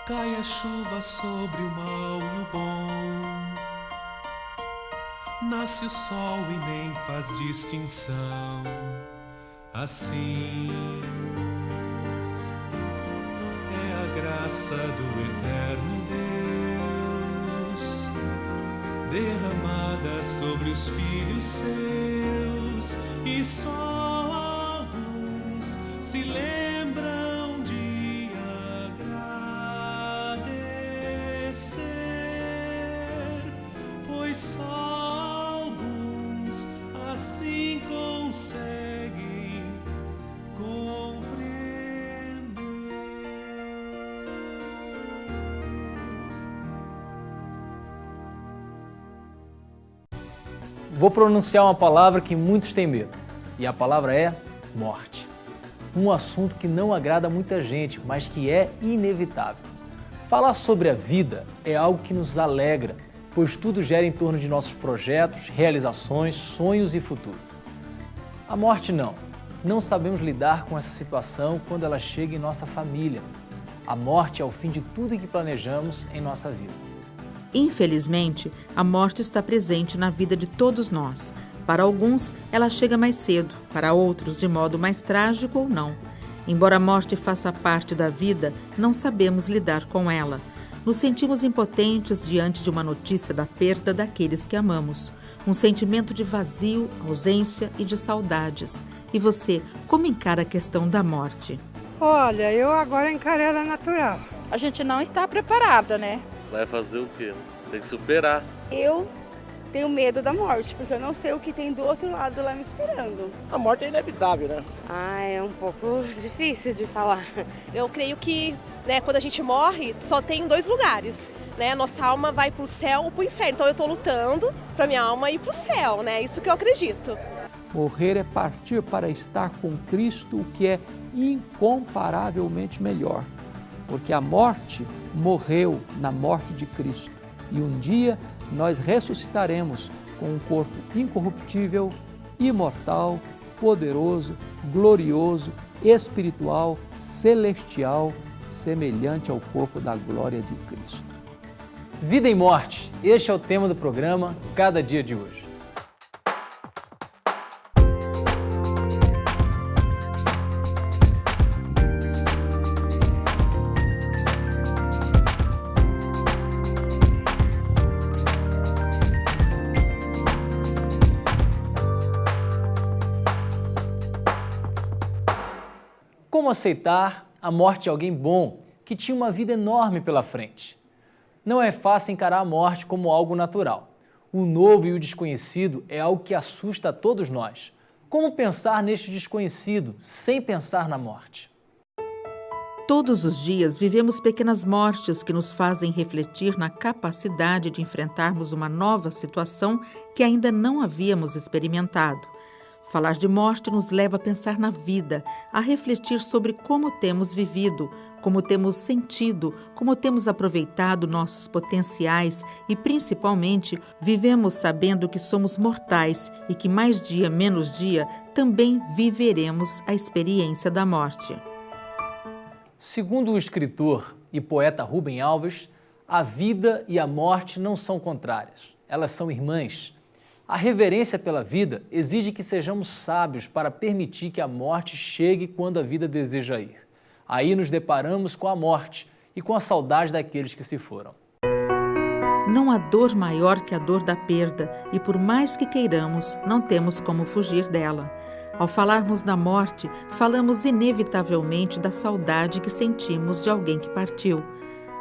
Cai a chuva sobre o mal e o bom, nasce o sol e nem faz distinção. Assim é a graça do eterno Deus, derramada sobre os filhos seus, e só alguns se lembram de agradecer, pois só alguns assim conseguem compreender. Vou pronunciar uma palavra que muitos têm medo, e a palavra é morte. Um assunto que não agrada muita gente, mas que é inevitável. Falar sobre a vida é algo que nos alegra, pois tudo gira em torno de nossos projetos, realizações, sonhos e futuro. A morte não. Não sabemos lidar com essa situação quando ela chega em nossa família. A morte é o fim de tudo que planejamos em nossa vida. Infelizmente, a morte está presente na vida de todos nós. Para alguns, ela chega mais cedo, para outros, de modo mais trágico ou não. Embora a morte faça parte da vida, não sabemos lidar com ela. Nos sentimos impotentes diante de uma notícia da perda daqueles que amamos. Um sentimento de vazio, ausência e de saudades. E você, como encara a questão da morte? Olha, eu agora encaro ela natural. A gente não está preparada, né? Vai fazer o quê? Tem que superar. Eu tenho medo da morte, porque eu não sei o que tem do outro lado lá me esperando. A morte é inevitável, né? É um pouco difícil de falar. Eu creio que, quando a gente morre, só tem dois lugares. Nossa alma vai para o céu ou para o inferno. Então eu estou lutando para minha alma ir para o céu, Isso que eu acredito. Morrer é partir para estar com Cristo, o que é incomparavelmente melhor. Porque a morte morreu na morte de Cristo. E um dia nós ressuscitaremos com um corpo incorruptível, imortal, poderoso, glorioso, espiritual, celestial, semelhante ao corpo da glória de Cristo. Vida e morte, este é o tema do programa Cada Dia de Hoje. Como aceitar a morte de alguém bom que tinha uma vida enorme pela frente? Não é fácil encarar a morte como algo natural. O novo e o desconhecido é algo que assusta a todos nós. Como pensar neste desconhecido sem pensar na morte? Todos os dias vivemos pequenas mortes que nos fazem refletir na capacidade de enfrentarmos uma nova situação que ainda não havíamos experimentado. Falar de morte nos leva a pensar na vida, a refletir sobre como temos vivido, como temos sentido, como temos aproveitado nossos potenciais e, principalmente, vivemos sabendo que somos mortais e que mais dia menos dia também viveremos a experiência da morte. Segundo o escritor e poeta Rubem Alves, a vida e a morte não são contrárias, elas são irmãs. A reverência pela vida exige que sejamos sábios para permitir que a morte chegue quando a vida deseja ir. Aí nos deparamos com a morte e com a saudade daqueles que se foram. Não há dor maior que a dor da perda e, por mais que queiramos, não temos como fugir dela. Ao falarmos da morte, falamos inevitavelmente da saudade que sentimos de alguém que partiu.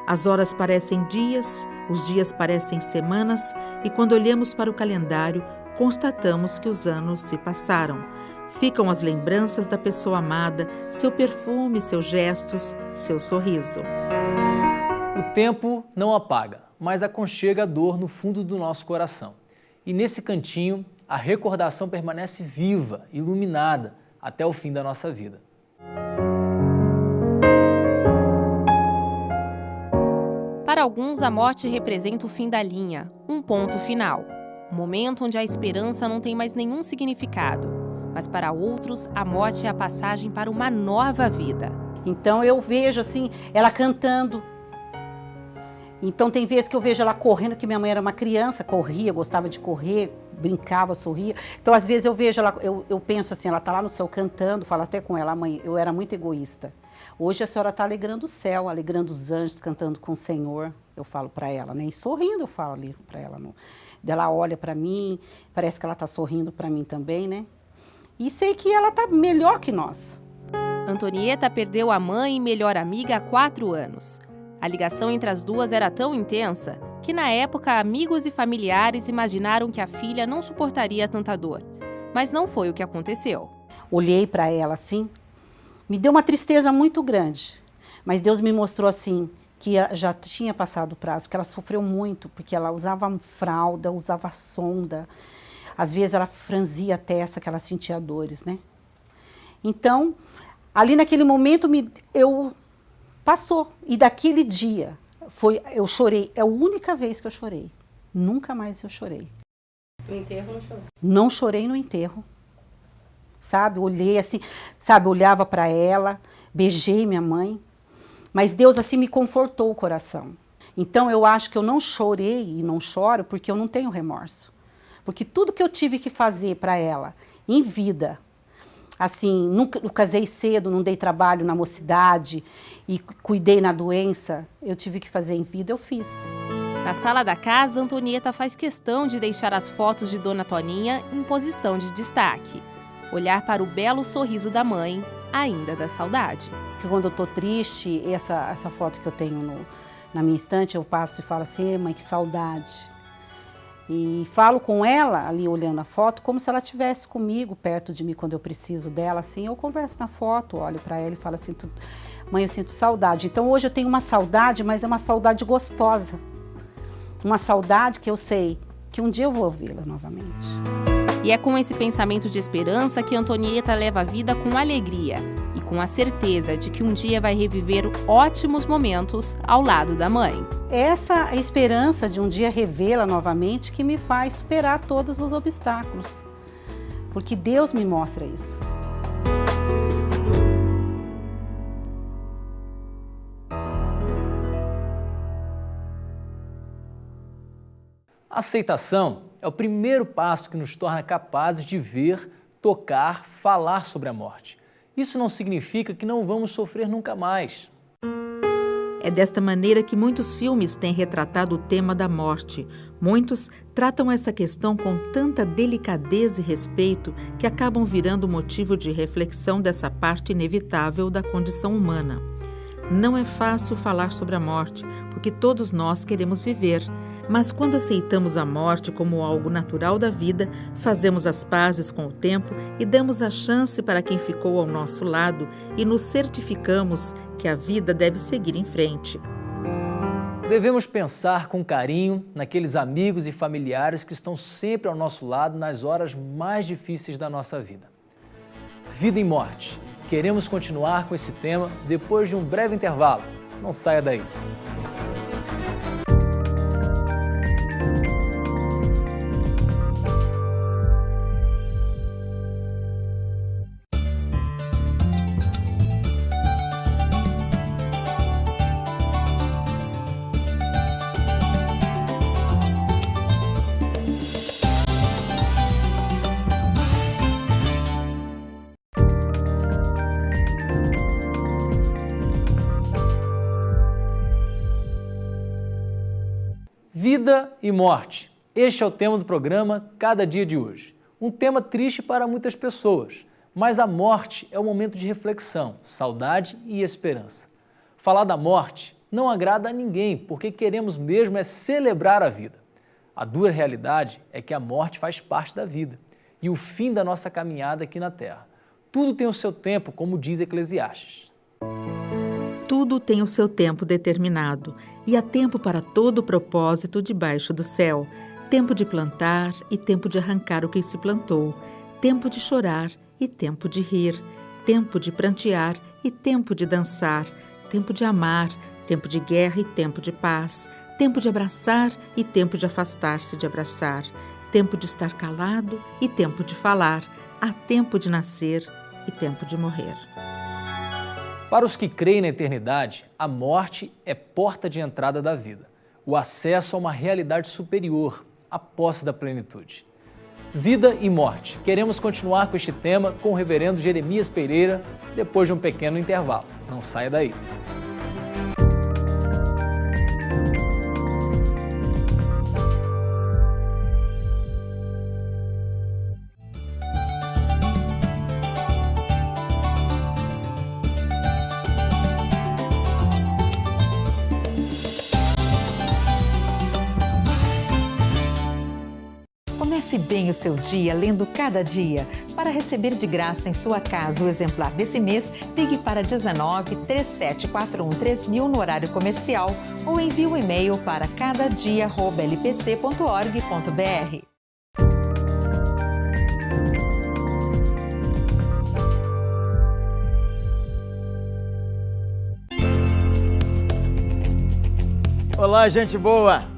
As horas parecem dias, os dias parecem semanas e quando olhamos para o calendário, constatamos que os anos se passaram. Ficam as lembranças da pessoa amada, seu perfume, seus gestos, seu sorriso. O tempo não apaga, mas aconchega a dor no fundo do nosso coração. E nesse cantinho, a recordação permanece viva, iluminada, até o fim da nossa vida. Para alguns, a morte representa o fim da linha, um ponto final. Um momento onde a esperança não tem mais nenhum significado. Mas para outros, a morte é a passagem para uma nova vida. Então eu vejo assim, ela cantando Então tem vezes que eu vejo ela correndo, que minha mãe era uma criança, corria, gostava de correr, brincava, sorria. Então às vezes eu vejo ela, eu penso assim, ela está lá no céu cantando, falo até com ela, mãe, eu era muito egoísta. Hoje a senhora está alegrando o céu, alegrando os anjos, cantando com o Senhor, eu falo para ela, né? E sorrindo eu falo ali para ela. Ela olha para mim, parece que ela está sorrindo para mim também, né? E sei que ela está melhor que nós. Antonieta perdeu a mãe e melhor amiga há 4 anos. A ligação entre as duas era tão intensa que, na época, amigos e familiares imaginaram que a filha não suportaria tanta dor. Mas não foi o que aconteceu. Olhei para ela assim, me deu uma tristeza muito grande. Mas Deus me mostrou assim, que já tinha passado o prazo, que ela sofreu muito, porque ela usava fralda, usava sonda. Às vezes ela franzia a testa, que ela sentia dores, né? Então, ali naquele momento, passou. E daquele dia, eu chorei. É a única vez que eu chorei. Nunca mais eu chorei. No enterro não chorou? Não chorei no enterro. Sabe, olhei assim, sabe, olhava para ela, beijei minha mãe. Mas Deus assim me confortou o coração. Então eu acho que eu não chorei e não choro porque eu não tenho remorso. Porque tudo que eu tive que fazer para ela, em vida, assim, nunca casei cedo, não dei trabalho na mocidade e cuidei na doença, eu tive que fazer em vida, eu fiz. Na sala da casa, Antonieta faz questão de deixar as fotos de Dona Toninha em posição de destaque. Olhar para o belo sorriso da mãe, ainda dá saudade. Quando eu estou triste, essa foto que eu tenho na minha estante, eu passo e falo assim, mãe, que saudade. E falo com ela, ali olhando a foto, como se ela estivesse comigo, perto de mim, quando eu preciso dela, assim. Eu converso na foto, olho para ela e falo assim, mãe, eu sinto saudade. Então hoje eu tenho uma saudade, mas é uma saudade gostosa. Uma saudade que eu sei que um dia eu vou vê-la novamente. E é com esse pensamento de esperança que Antonieta leva a vida com alegria e com a certeza de que um dia vai reviver ótimos momentos ao lado da mãe. Essa esperança de um dia revê-la novamente que me faz superar todos os obstáculos, porque Deus me mostra isso. A aceitação é o primeiro passo que nos torna capazes de ver, tocar, falar sobre a morte. Isso não significa que não vamos sofrer nunca mais. É desta maneira que muitos filmes têm retratado o tema da morte. Muitos tratam essa questão com tanta delicadeza e respeito que acabam virando motivo de reflexão dessa parte inevitável da condição humana. Não é fácil falar sobre a morte, porque todos nós queremos viver. Mas quando aceitamos a morte como algo natural da vida, fazemos as pazes com o tempo e damos a chance para quem ficou ao nosso lado e nos certificamos que a vida deve seguir em frente. Devemos pensar com carinho naqueles amigos e familiares que estão sempre ao nosso lado nas horas mais difíceis da nossa vida. Vida e morte. Queremos continuar com esse tema depois de um breve intervalo. Não saia daí. Vida e morte. Este é o tema do programa Cada Dia de hoje. Um tema triste para muitas pessoas, mas a morte é um momento de reflexão, saudade e esperança. Falar da morte não agrada a ninguém, porque queremos mesmo é celebrar a vida. A dura realidade é que a morte faz parte da vida e o fim da nossa caminhada aqui na Terra. Tudo tem o seu tempo, como diz Eclesiastes. Tudo tem o seu tempo determinado, e há tempo para todo o propósito debaixo do céu. Tempo de plantar e tempo de arrancar o que se plantou. Tempo de chorar e tempo de rir. Tempo de prantear e tempo de dançar. Tempo de amar, tempo de guerra e tempo de paz. Tempo de abraçar e tempo de afastar-se de abraçar. Tempo de estar calado e tempo de falar. Há tempo de nascer e tempo de morrer. Para os que creem na eternidade, a morte é porta de entrada da vida. o acesso a uma realidade superior, a posse da plenitude. Vida e morte. Queremos continuar com este tema com o reverendo Jeremias Pereira depois de um pequeno intervalo. Não saia daí. Comece bem o seu dia lendo Cada Dia. Para receber de graça em sua casa o exemplar desse mês, ligue para 19 3741 3000 no horário comercial ou envie um e-mail para cadadia@lpc.org.br. Olá, gente boa!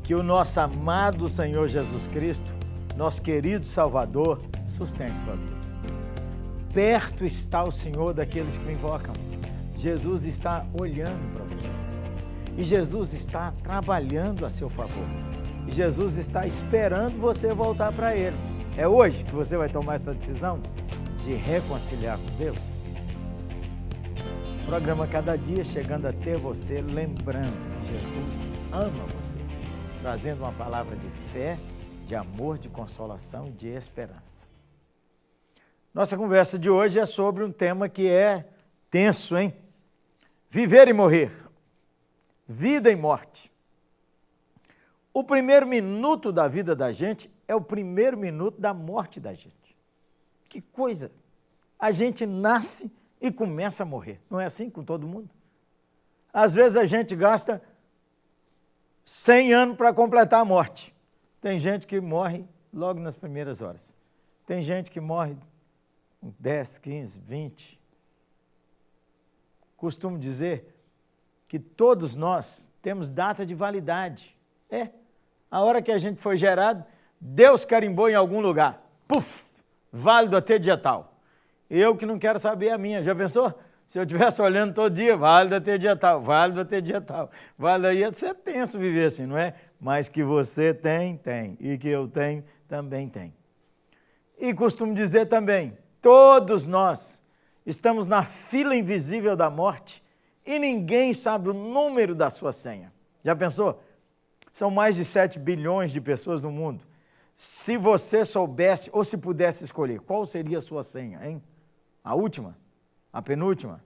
Que o nosso amado Senhor Jesus Cristo, nosso querido Salvador, sustente sua vida. Perto está o Senhor daqueles que o invocam. Jesus está olhando para você. E Jesus está trabalhando a seu favor. E Jesus está esperando você voltar para Ele. É hoje que você vai tomar essa decisão de reconciliar com Deus. O programa Cada Dia chegando até você, lembrando que Jesus ama você, trazendo uma palavra de fé, de amor, de consolação e de esperança. Nossa conversa de hoje é sobre um tema que é tenso, hein? Viver e morrer. Vida e morte. O primeiro minuto da vida da gente é o primeiro minuto da morte da gente. Que coisa! A gente nasce e começa a morrer. Não é assim com todo mundo? Às vezes a gente gasta 100 anos para completar a morte. Tem gente que morre logo nas primeiras horas. Tem gente que morre 10, 15, 20. Costumo dizer que todos nós temos data de validade. A hora que a gente foi gerado, Deus carimbou em algum lugar. Puf! Válido até dia tal. Eu que não quero saber a minha. Já pensou? Se eu estivesse olhando todo dia, válido até dia tal, válido até dia tal. Válido aí, ia ser tenso viver assim, não é? Mas que você tem, tem. E que eu tenho, também tem. E costumo dizer também, todos nós estamos na fila invisível da morte e ninguém sabe o número da sua senha. Já pensou? São mais de 7 bilhões de pessoas no mundo. Se você soubesse ou se pudesse escolher, qual seria a sua senha, hein? A última? A penúltima?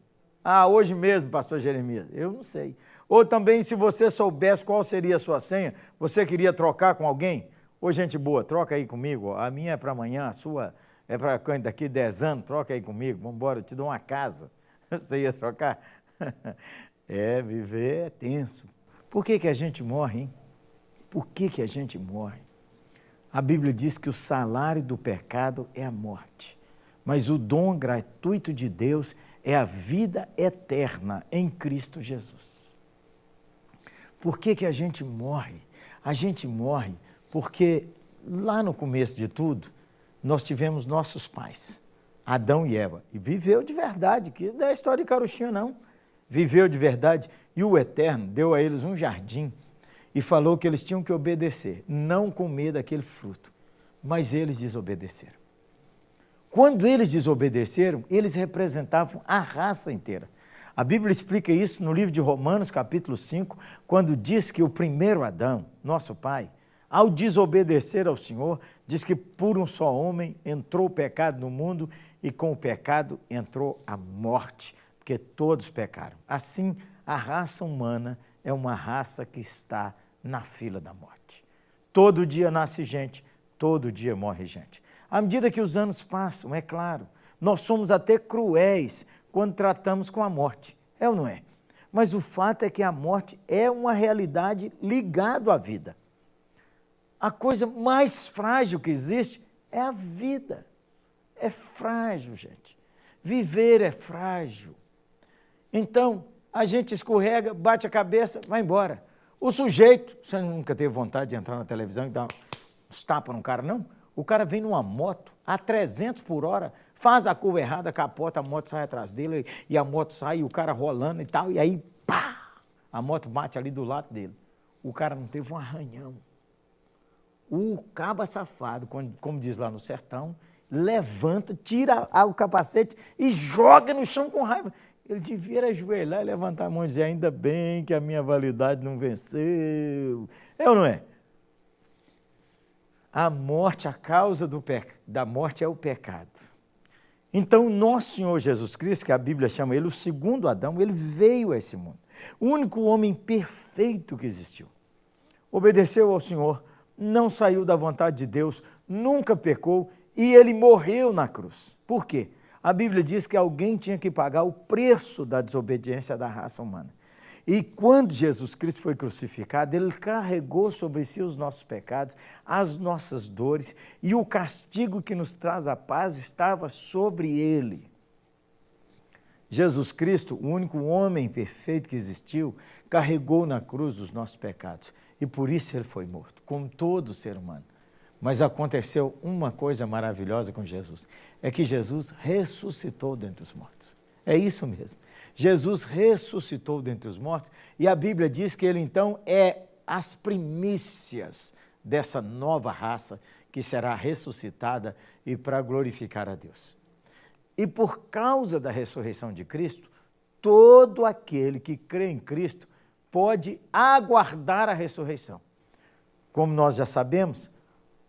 Hoje mesmo, pastor Jeremias, eu não sei. Ou também, se você soubesse qual seria a sua senha, você queria trocar com alguém? Ô, gente boa, troca aí comigo, a minha é para amanhã, a sua é para daqui 10 anos, troca aí comigo, vamos embora, eu te dou uma casa. Você ia trocar? Viver é tenso. Por que a gente morre, hein? Por que a gente morre? A Bíblia diz que o salário do pecado é a morte, mas o dom gratuito de Deus é a vida eterna em Cristo Jesus. Por que a gente morre? A gente morre porque lá no começo de tudo, nós tivemos nossos pais, Adão e Eva, e viveu de verdade, que não é história de carochinha não, viveu de verdade, e o Eterno deu a eles um jardim e falou que eles tinham que obedecer, não comer daquele fruto, mas eles desobedeceram. Quando eles desobedeceram, eles representavam a raça inteira. A Bíblia explica isso no livro de Romanos, capítulo 5, quando diz que o primeiro Adão, nosso pai, ao desobedecer ao Senhor, diz que por um só homem entrou o pecado no mundo e com o pecado entrou a morte, porque todos pecaram. Assim, a raça humana é uma raça que está na fila da morte. Todo dia nasce gente, todo dia morre gente. À medida que os anos passam, é claro, nós somos até cruéis quando tratamos com a morte, é ou não é? Mas o fato é que a morte é uma realidade ligada à vida. A coisa mais frágil que existe é a vida. É frágil, gente. Viver é frágil. Então, a gente escorrega, bate a cabeça, vai embora. O sujeito, você nunca teve vontade de entrar na televisão e dar uns tapas no cara, não? O cara vem numa moto a 300 por hora, faz a curva errada, capota, a moto sai atrás dele e a moto sai, e o cara rolando e tal, e aí, pá, a moto bate ali do lado dele. o cara não teve um arranhão. O caba safado, como diz lá no sertão, levanta, tira o capacete e joga no chão com raiva. Ele devia ajoelhar e levantar a mão e dizer, ainda bem que a minha validade não venceu. É ou não é? A morte, a causa da morte é o pecado. Então, nosso Senhor Jesus Cristo, que a Bíblia chama ele o segundo Adão, ele veio a esse mundo. O único homem perfeito que existiu. Obedeceu ao Senhor, não saiu da vontade de Deus, nunca pecou e ele morreu na cruz. Por quê? A Bíblia diz que alguém tinha que pagar o preço da desobediência da raça humana. E quando Jesus Cristo foi crucificado, ele carregou sobre si os nossos pecados, as nossas dores, e o castigo que nos traz a paz estava sobre ele. Jesus Cristo, o único homem perfeito que existiu, carregou na cruz os nossos pecados. E por isso ele foi morto, como todo ser humano. Mas aconteceu uma coisa maravilhosa com Jesus, é que Jesus ressuscitou dentre os mortos. É isso mesmo. Jesus ressuscitou dentre os mortos e a Bíblia diz que ele então é as primícias dessa nova raça que será ressuscitada e para glorificar a Deus. E por causa da ressurreição de Cristo, todo aquele que crê em Cristo pode aguardar a ressurreição. Como nós já sabemos,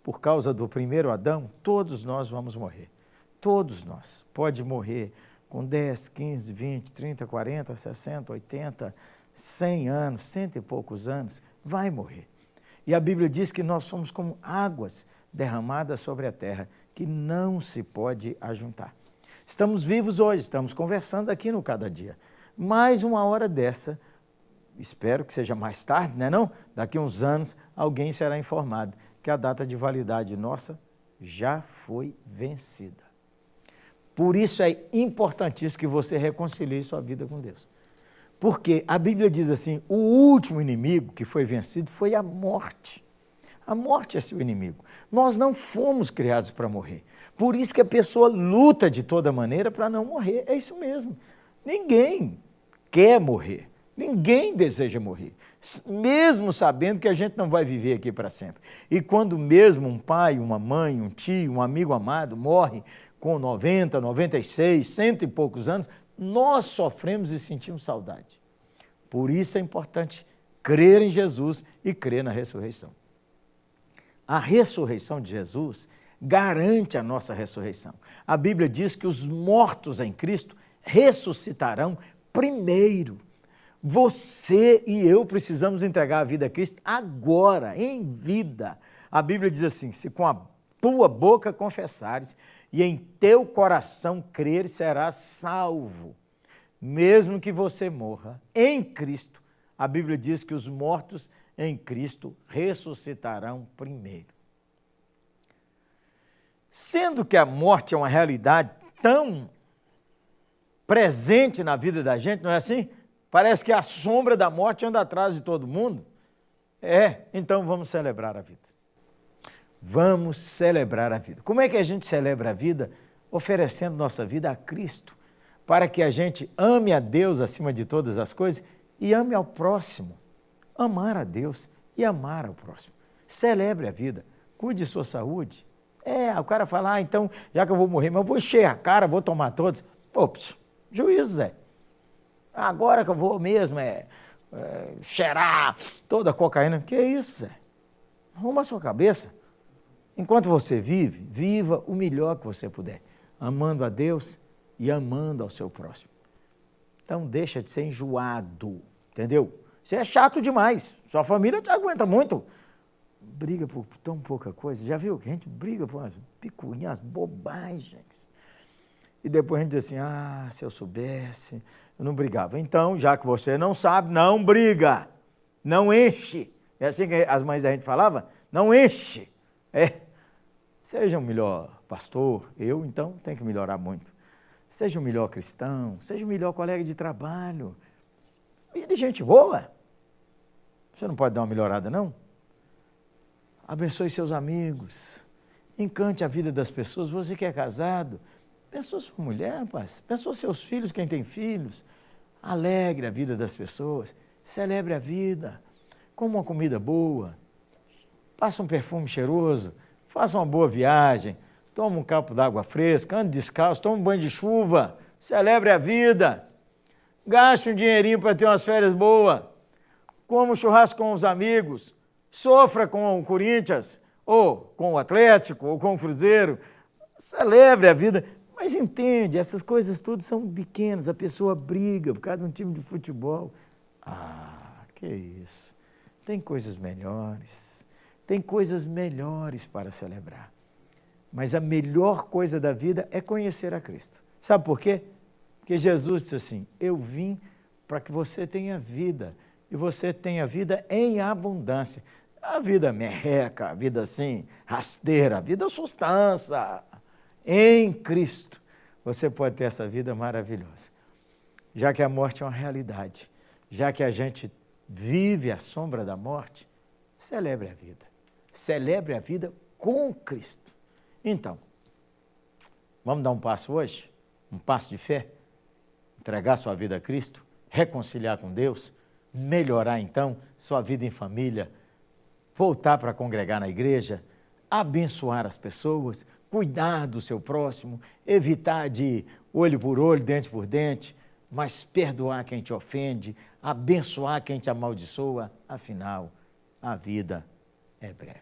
por causa do primeiro Adão, todos nós vamos morrer. Todos nós. Pode morrer com 10, 15, 20, 30, 40, 60, 80, 100 anos, 100 e poucos anos, vai morrer. E a Bíblia diz que nós somos como águas derramadas sobre a terra, que não se pode ajuntar. Estamos vivos hoje, estamos conversando aqui no Cada Dia. Mais uma hora dessa, espero que seja mais tarde, né não? Daqui a uns anos, alguém será informado que a data de validade nossa já foi vencida. Por isso é importantíssimo que você reconcilie sua vida com Deus. Porque a Bíblia diz assim, o último inimigo que foi vencido foi a morte. A morte é seu inimigo. Nós não fomos criados para morrer. Por isso que a pessoa luta de toda maneira para não morrer. É isso mesmo. Ninguém quer morrer. Ninguém deseja morrer. Mesmo sabendo que a gente não vai viver aqui para sempre. E quando mesmo um pai, uma mãe, um tio, um amigo amado morre com 90, 96, 100 e poucos anos, nós sofremos e sentimos saudade. Por isso é importante crer em Jesus e crer na ressurreição. A ressurreição de Jesus garante a nossa ressurreição. A Bíblia diz que os mortos em Cristo ressuscitarão primeiro. Você e eu precisamos entregar a vida a Cristo agora, em vida. A Bíblia diz assim, se com a tua boca confessares e em teu coração creres, serás salvo. Mesmo que você morra em Cristo, a Bíblia diz que os mortos em Cristo ressuscitarão primeiro. Sendo que a morte é uma realidade tão presente na vida da gente, não é assim? Parece que a sombra da morte anda atrás de todo mundo. Então vamos celebrar a vida. Vamos celebrar a vida. Como é que a gente celebra a vida? Oferecendo nossa vida a Cristo, para que a gente ame a Deus acima de todas as coisas e ame ao próximo. Amar a Deus e amar ao próximo. Celebre a vida, cuide de sua saúde. O cara fala, então, já que eu vou morrer, mas eu vou encher a cara, vou tomar todos. Juízo, Zé. Agora que eu vou mesmo cheirar toda a cocaína. Que isso, Zé? Arruma a sua cabeça. Enquanto você vive, viva o melhor que você puder, amando a Deus e amando ao seu próximo. Então deixa de ser enjoado, entendeu? Você é chato demais, sua família te aguenta muito. Briga por tão pouca coisa, já viu que a gente briga por umas picuinhas, bobagens. E depois a gente diz assim, se eu soubesse, eu não brigava. Então, já que você não sabe, não briga, não enche. É assim que as mães da gente falavam? Não enche. Seja um melhor pastor, eu então tenho que melhorar muito. Seja um melhor cristão, seja um melhor colega de trabalho. Vire gente boa. Você não pode dar uma melhorada, não? Abençoe seus amigos. Encante a vida das pessoas. Você que é casado, abençoe sua mulher, rapaz. Abençoe seus filhos, quem tem filhos. Alegre a vida das pessoas. Celebre a vida. coma uma comida boa, passa um perfume cheiroso, faça uma boa viagem, toma um copo d'água fresca, ande descalço, toma um banho de chuva, celebre a vida, gaste um dinheirinho para ter umas férias boas, coma um churrasco com os amigos, sofra com o Corinthians, ou com o Atlético, ou com o Cruzeiro, celebre a vida. Mas entende, essas coisas todas são pequenas, a pessoa briga por causa de um time de futebol. Que isso, tem coisas melhores, para celebrar. Mas a melhor coisa da vida é conhecer a Cristo. Sabe por quê? Porque Jesus disse assim, eu vim para que você tenha vida, e você tenha vida em abundância. A vida merreca, a vida assim, rasteira, a vida sustância. Em Cristo, você pode ter essa vida maravilhosa. Já que a morte é uma realidade, já que a gente vive à sombra da morte, celebre a vida. Celebre a vida com Cristo. Então, vamos dar um passo hoje? Um passo de fé? Entregar sua vida a Cristo? Reconciliar com Deus? Melhorar, então, sua vida em família? Voltar para congregar na igreja? Abençoar as pessoas? Cuidar do seu próximo? Evitar de olho por olho, dente por dente? Mas perdoar quem te ofende? Abençoar quem te amaldiçoa? Afinal, a vida é breve.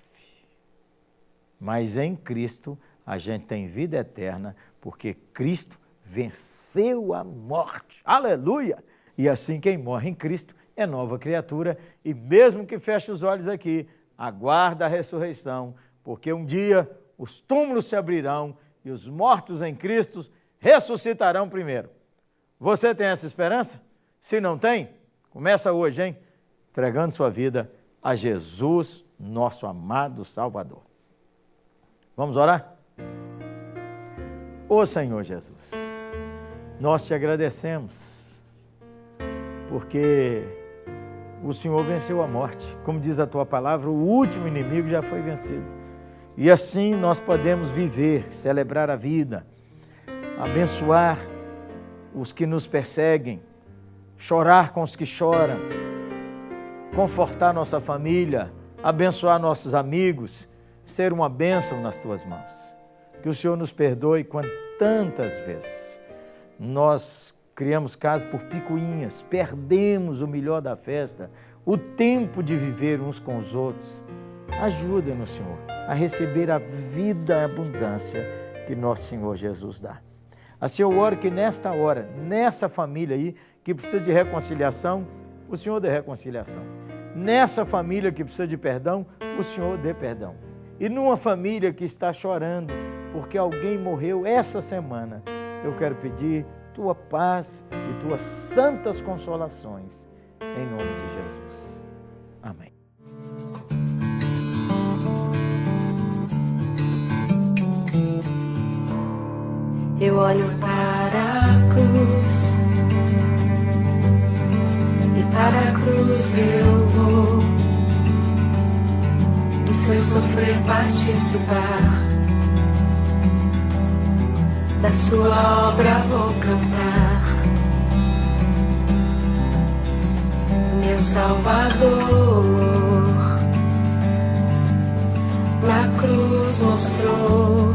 Mas em Cristo a gente tem vida eterna, porque Cristo venceu a morte. Aleluia! E assim quem morre em Cristo é nova criatura, e mesmo que feche os olhos aqui, aguarda a ressurreição, porque um dia os túmulos se abrirão e os mortos em Cristo ressuscitarão primeiro. Você tem essa esperança? Se não tem, começa hoje, hein? Entregando sua vida a Jesus, nosso amado Salvador. Vamos orar? Ô Senhor Jesus, nós te agradecemos, porque o Senhor venceu a morte. Como diz a tua palavra, o último inimigo já foi vencido. E assim nós podemos viver, celebrar a vida, abençoar os que nos perseguem, chorar com os que choram, confortar nossa família, abençoar nossos amigos, ser uma bênção nas tuas mãos. Que o Senhor nos perdoe quando tantas vezes nós criamos casa por picuinhas, perdemos o melhor da festa, o tempo de viver uns com os outros. Ajuda-nos, Senhor, a receber a vida e a abundância que nosso Senhor Jesus dá. Assim eu oro que nesta hora, nessa família aí, que precisa de reconciliação, o Senhor dê reconciliação. Nessa família que precisa de perdão, o Senhor dê perdão. E numa família que está chorando porque alguém morreu essa semana, eu quero pedir tua paz e tuas santas consolações, em nome de Jesus. Amém. Eu olho para a cruz, e para a cruz eu vou, do seu sofrer participar, da sua obra vou cantar. Meu Salvador, na cruz mostrou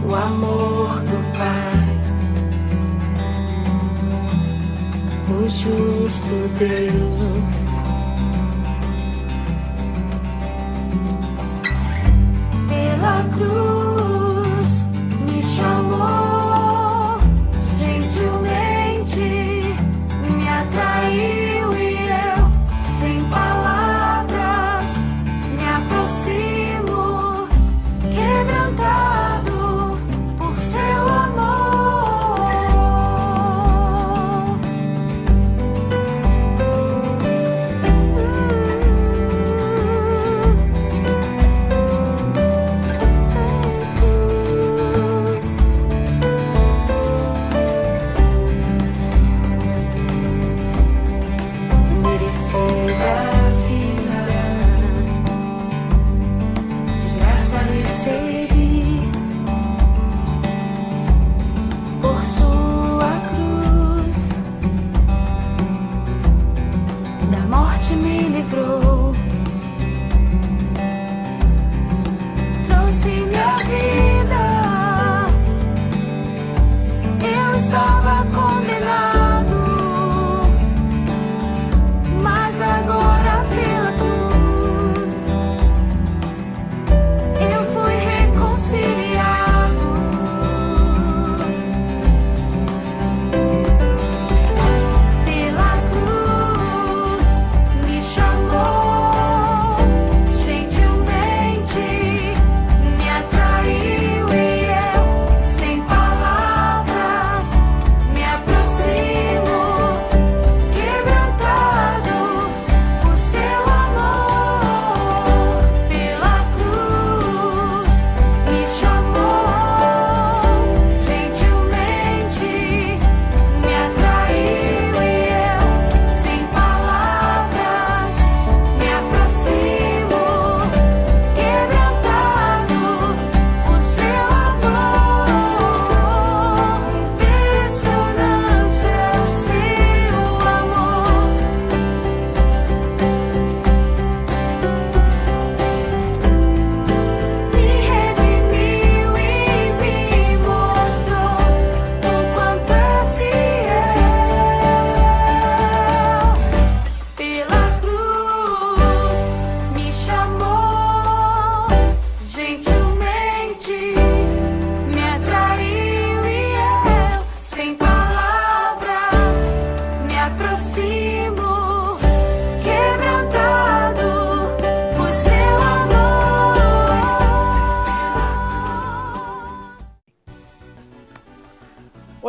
o amor do Pai, o justo Deus. Pela cruz me chamou, gentilmente me atraiu e eu, sem palavras, me aproximo, quebrantado por seu amor.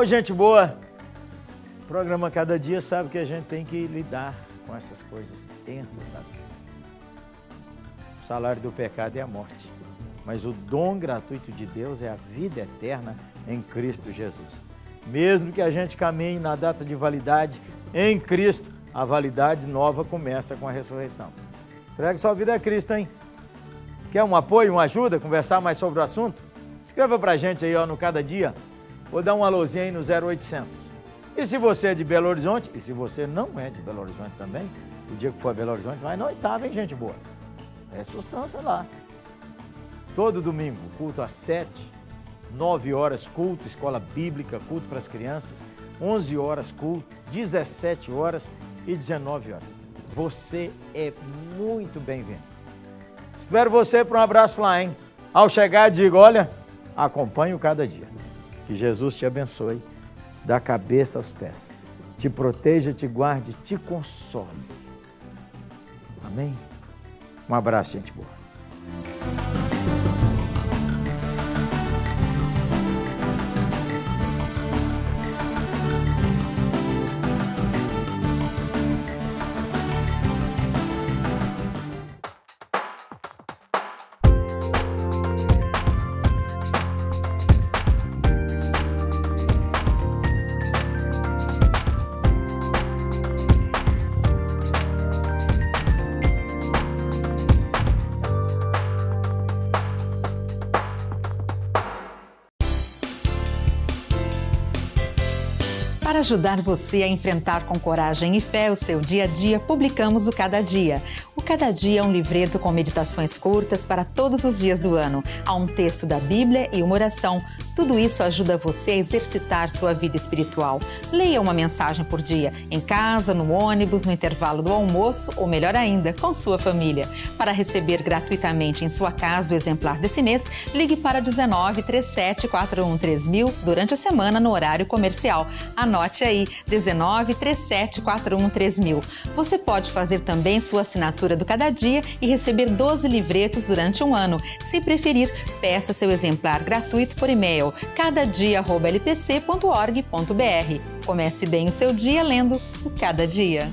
gente boa, o programa Cada Dia sabe que a gente tem que lidar com essas coisas tensas da vida. O salário do pecado é a morte, mas o dom gratuito de Deus é a vida eterna em Cristo Jesus. Mesmo que a gente caminhe na data de validade em Cristo, a validade nova começa com a ressurreição. Entregue sua vida a Cristo, hein? Quer um apoio, uma ajuda, conversar mais sobre o assunto? Escreva pra gente aí, ó, no Cada Dia. Vou dar um alôzinho aí no 0800. E se você é de Belo Horizonte, e se você não é de Belo Horizonte também, o dia que for a Belo Horizonte, vai na oitava, hein, gente boa? É sustância lá. Todo domingo, culto às 7, 9 horas, culto, escola bíblica, culto para as crianças, 11 horas, culto, 17 horas e 19 horas. Você é muito bem-vindo. Espero você para um abraço lá, hein? Ao chegar, digo, olha, acompanhe o Cada Dia. Que Jesus te abençoe, da cabeça aos pés. Te proteja, te guarde, te console. Amém? Um abraço, gente boa. Para ajudar você a enfrentar com coragem e fé o seu dia a dia, publicamos o Cada Dia. O Cada Dia é um livreto com meditações curtas para todos os dias do ano. Há um texto da Bíblia e uma oração. Tudo isso ajuda você a exercitar sua vida espiritual. Leia uma mensagem por dia, em casa, no ônibus, no intervalo do almoço ou, melhor ainda, com sua família. Para receber gratuitamente em sua casa o exemplar desse mês, ligue para 19 37 41 3000 durante a semana no horário comercial. Anote aí, 19 37 41 3000. Você pode fazer também sua assinatura do Cada Dia e receber 12 livretos durante um ano. Se preferir, peça seu exemplar gratuito por e-mail cadadia@lpc.org.br. Comece bem o seu dia lendo o Cada Dia.